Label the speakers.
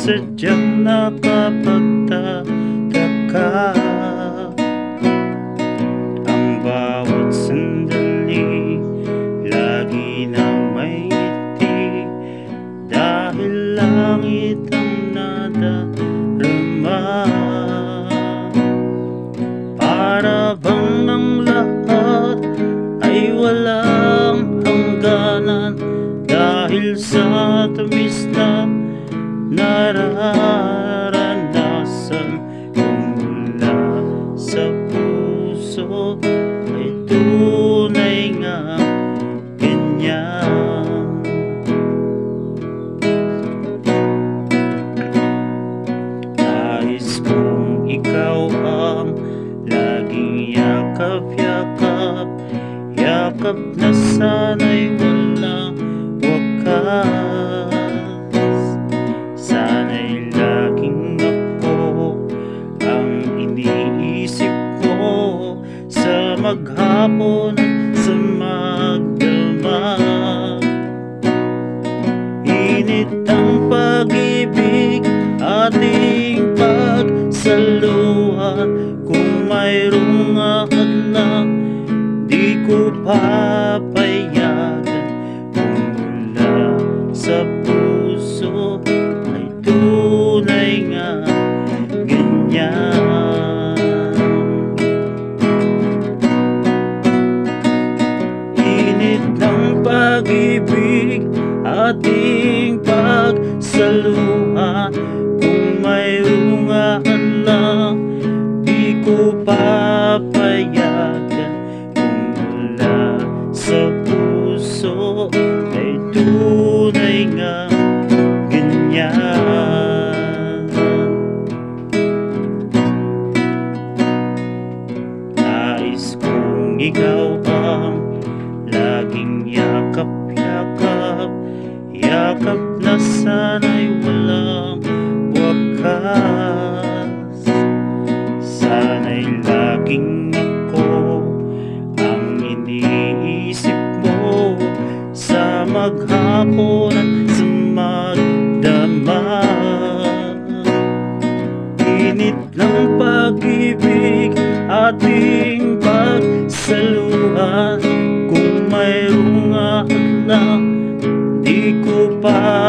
Speaker 1: sadyang nakapagtataka. Ang bawat sandali lagi na may ngiti, dahil langit ang nadarama. Para bang ang lahat ay walang hangganan, dahil sa tamis na nararanasan ko mula sa puso, ay tunay nga ganyan. Nais kong ikaw ang laging yakap-yakap, yakap na sana'y walang wakas. Sana'y laging ako ang iniisip mo, sa maghapon at sa magdamag. Init ang pag-ibig, ating pagsaluhan. Kung mayroong hadlang, di ko papayagan. Kung mula sa puso ay tunay nga ganyan. Init ng pag-ibig, ating pagsaluhan. Kung mayroong hadlang, di ko papayagan. Kung mula sa puso ay tunay nga ganyan. Nais kong ikaw ang laging yakap-yakap, yakap na sana'y walang wakas. Sana'y laging ako ang iniisip mo, sa maghapon at sa magdamag. Init ng pag-ibig, ating pagsaluhan. Kung mayroong hadlang, di ko pa